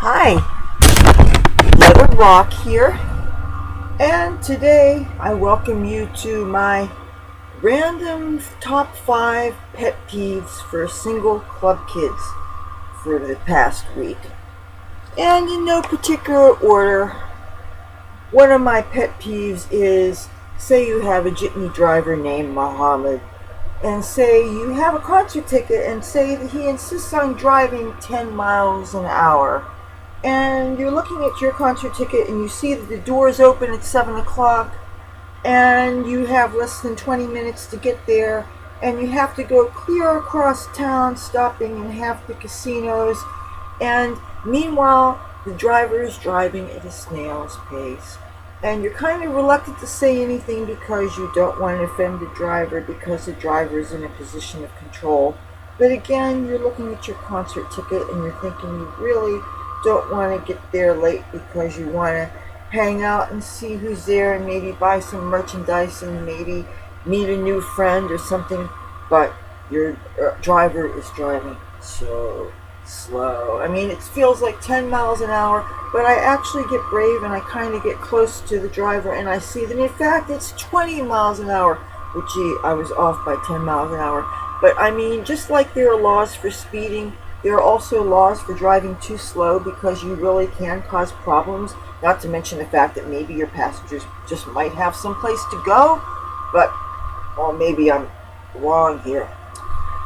Hi, Leathur Rokk here, and today I welcome you to my random top 5 pet peeves for single club kids for the past week. And in no particular order, one of my pet peeves is, say you have a jitney driver named Muhammad, and say you have a concert ticket and say that he insists on driving 10 miles an hour. And you're looking at your concert ticket and you see that the doors open at 7 o'clock and you have less than 20 minutes to get there, and you have to go clear across town, stopping in half the casinos, and meanwhile the driver is driving at a snail's pace. And you're kind of reluctant to say anything because you don't want to offend the driver, because the driver is in a position of control. But again, you're looking at your concert ticket and you're thinking you really don't want to get there late because you want to hang out and see who's there and maybe buy some merchandise and maybe meet a new friend or something. But your driver is driving so slow. I mean, it feels like 10 miles an hour, but I actually get brave and I kind of get close to the driver and I see that in fact it's 20 miles an hour. Well, gee, I was off by 10 miles an hour. But I mean, just like there are laws for speeding, there are also laws for driving too slow, because you really can cause problems, not to mention the fact that maybe your passengers just might have someplace to go. But, well, maybe I'm wrong here.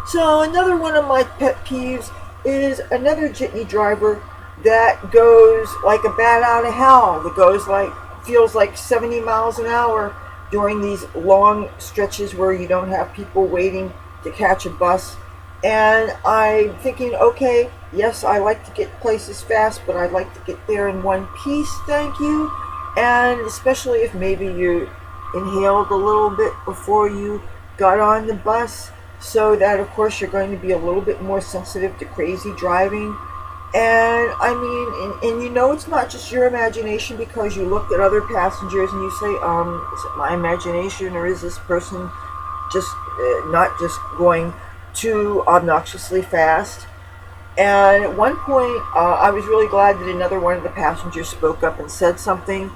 So another one of my pet peeves is another jitney driver that goes like a bat out of hell, that goes like, feels like 70 miles an hour during these long stretches where you don't have people waiting to catch a bus. And I'm thinking, okay, yes, I like to get places fast, but I'd like to get there in one piece, thank you. And especially if maybe you inhaled a little bit before you got on the bus, so that of course you're going to be a little bit more sensitive to crazy driving. And I mean, and you know it's not just your imagination, because you look at other passengers and you say, is it my imagination, or is this person just not just going too obnoxiously fast? And at one point, I was really glad that another one of the passengers spoke up and said something.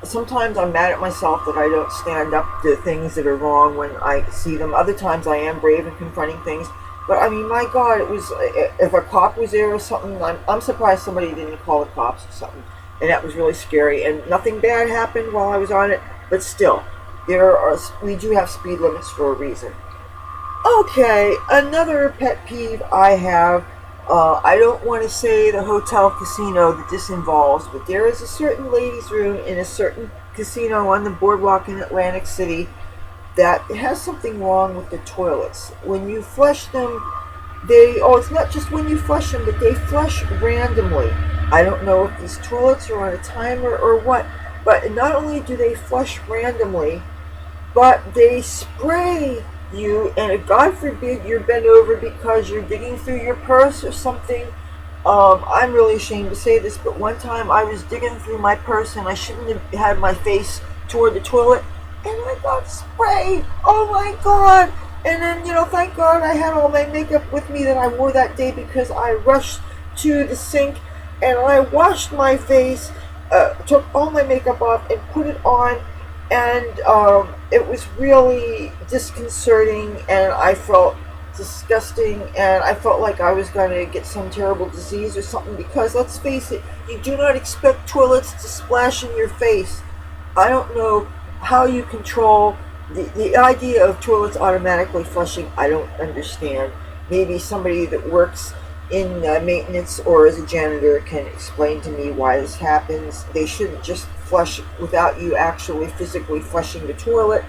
Sometimes I'm mad at myself that I don't stand up to things that are wrong when I see them. Other times I am brave in confronting things. But I mean, my God, it was, if a cop was there or something, I'm surprised somebody didn't call the cops or something. And that was really scary. And nothing bad happened while I was on it, but still, we do have speed limits for a reason. Okay, another pet peeve I have, I don't want to say the hotel casino that this involves, but there is a certain ladies' room in a certain casino on the boardwalk in Atlantic City that has something wrong with the toilets. When you flush them, it's not just when you flush them, but they flush randomly. I don't know if these toilets are on a timer or what, but not only do they flush randomly, but they spray you, and if God forbid you're bent over because you're digging through your purse or something. I'm really ashamed to say this, but one time I was digging through my purse and I shouldn't have had my face toward the toilet, and I got sprayed. Oh my God. And then, thank God I had all my makeup with me that I wore that day, because I rushed to the sink and I washed my face, took all my makeup off and put it on. And it was really disconcerting, and I felt disgusting, and I felt like I was going to get some terrible disease or something, because let's face it, you do not expect toilets to splash in your face. I don't know how you control the idea of toilets automatically flushing. I don't understand. Maybe somebody that works in maintenance or as a janitor can explain to me why this happens. They shouldn't just flush without you actually physically flushing the toilet.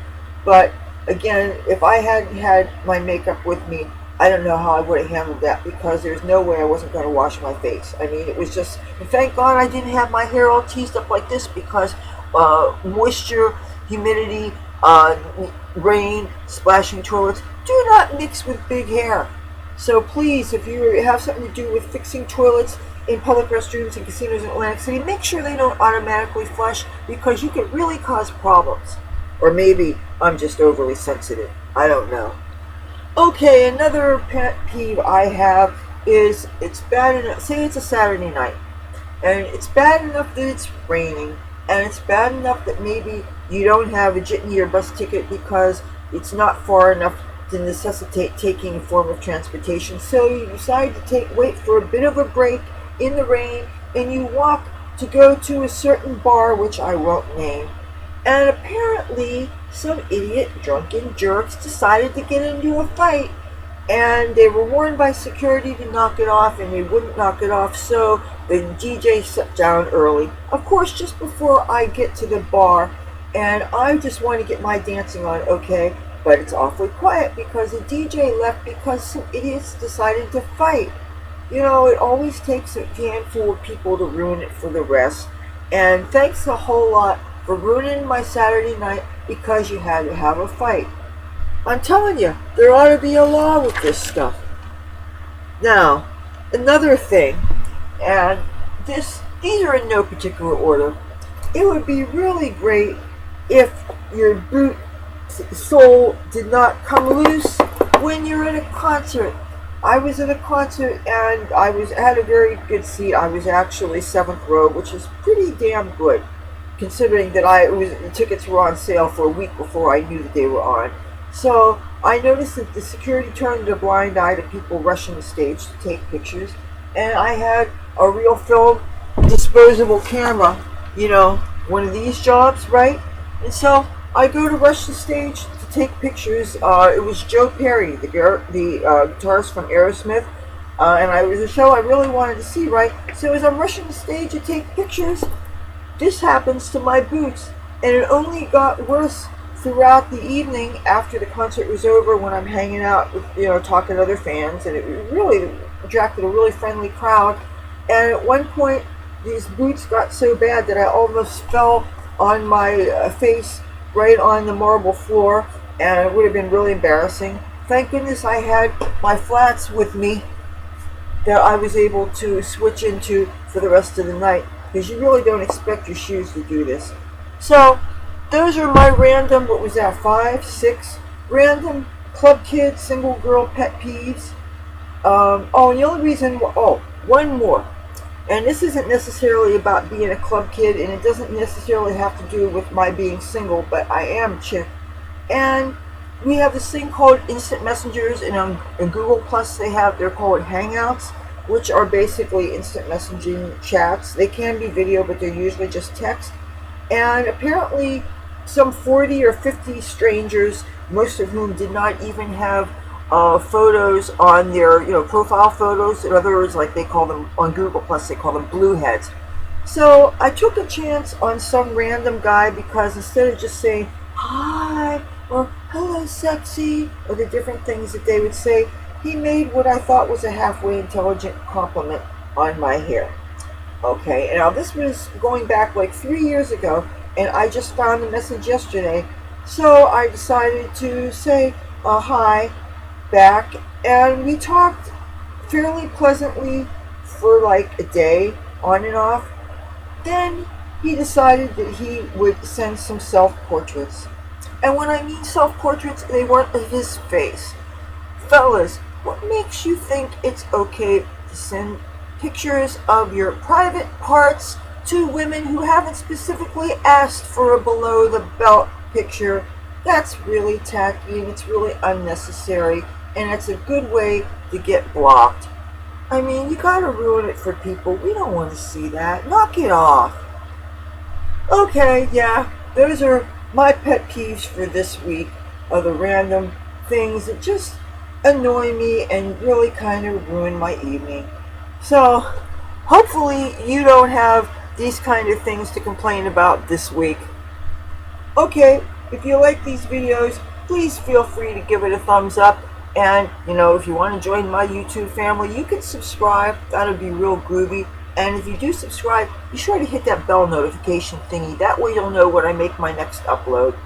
But again, if I hadn't had my makeup with me, I don't know how I would have handled that, because there's no way I wasn't going to wash my face. I mean, it was just, and thank God I didn't have my hair all teased up like this, because moisture, humidity, rain, splashing toilets do not mix with big hair. So please, if you have something to do with fixing toilets in public restrooms and casinos in Atlantic City, make sure they don't automatically flush, because you can really cause problems. Or maybe I'm just overly sensitive. I don't know. Okay, another pet peeve I have is it's bad enough, say it's a Saturday night, and it's bad enough that it's raining, and it's bad enough that maybe you don't have a jitney or bus ticket because it's not far enough to necessitate taking a form of transportation. So you decide to wait for a bit of a break in the rain, and you walk to go to a certain bar, which I won't name. And apparently, some idiot drunken jerks decided to get into a fight, and they were warned by security to knock it off, and they wouldn't knock it off, so the DJ sat down early. Of course, just before I get to the bar, and I just want to get my dancing on, okay, but it's awfully quiet because the DJ left because some idiots decided to fight. You know, it always takes a handful of people to ruin it for the rest, and thanks a whole lot for ruining my Saturday night because you had to have a fight. I'm telling you, there ought to be a law with this stuff. Now, another thing, and these are in no particular order. It would be really great if your boot sole did not come loose when you're at a concert. I was at a concert and I had a very good seat. I was actually 7th row, which is pretty damn good, considering that the tickets were on sale for a week before I knew that they were on. So I noticed that the security turned a blind eye to people rushing the stage to take pictures, and I had a real film disposable camera, you know, one of these jobs, right? And so I go to rush the stage to take pictures. It was Joe Perry, the guitarist from Aerosmith, and it was a show I really wanted to see, right? So as I'm rushing the stage to take pictures, this happens to my boots, and it only got worse throughout the evening after the concert was over, when I'm hanging out with, talking to other fans, and it really attracted a really friendly crowd. And at one point, these boots got so bad that I almost fell on my face right on the marble floor, and it would have been really embarrassing. Thank goodness I had my flats with me that I was able to switch into for the rest of the night, because you really don't expect your shoes to do this. So those are my random, 5, 6 random club kid, single girl pet peeves. And the only reason, one more. And this isn't necessarily about being a club kid, and it doesn't necessarily have to do with my being single, but I am a chick. And we have this thing called instant messengers, and in Google Plus they're called Hangouts, which are basically instant messaging chats. They can be video, but they're usually just text. And apparently some 40 or 50 strangers, most of whom did not even have photos on their profile photos. In other words, like they call them on Google Plus, they call them blue heads. So I took a chance on some random guy, because instead of just saying hi or hello sexy or the different things that they would say, he made what I thought was a halfway intelligent compliment on my hair. Okay, and now this was going back like 3 years ago, and I just found the message yesterday, so I decided to say hi back, and we talked fairly pleasantly for like a day, on and off. Then he decided that he would send some self-portraits. And when I mean self-portraits, they weren't of his face. Fellas, what makes you think it's okay to send pictures of your private parts to women who haven't specifically asked for a below-the-belt picture? That's really tacky, and it's really unnecessary, and it's a good way to get blocked. I mean, you gotta ruin it for people. We don't want to see that. Knock it off. Okay, yeah, those are my pet peeves for this week, of the random things that just annoy me and really kind of ruin my evening. So, hopefully you don't have these kind of things to complain about this week. Okay, if you like these videos, please feel free to give it a thumbs up. And, if you want to join my YouTube family, you can subscribe. That would be real groovy. And if you do subscribe, be sure to hit that bell notification thingy. That way you'll know when I make my next upload.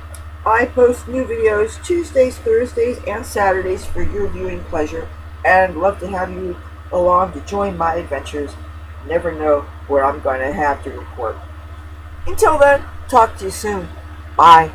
I post new videos Tuesdays, Thursdays, and Saturdays for your viewing pleasure. And love to have you along to join my adventures. Never know what I'm going to have to report. Until then, talk to you soon. Bye.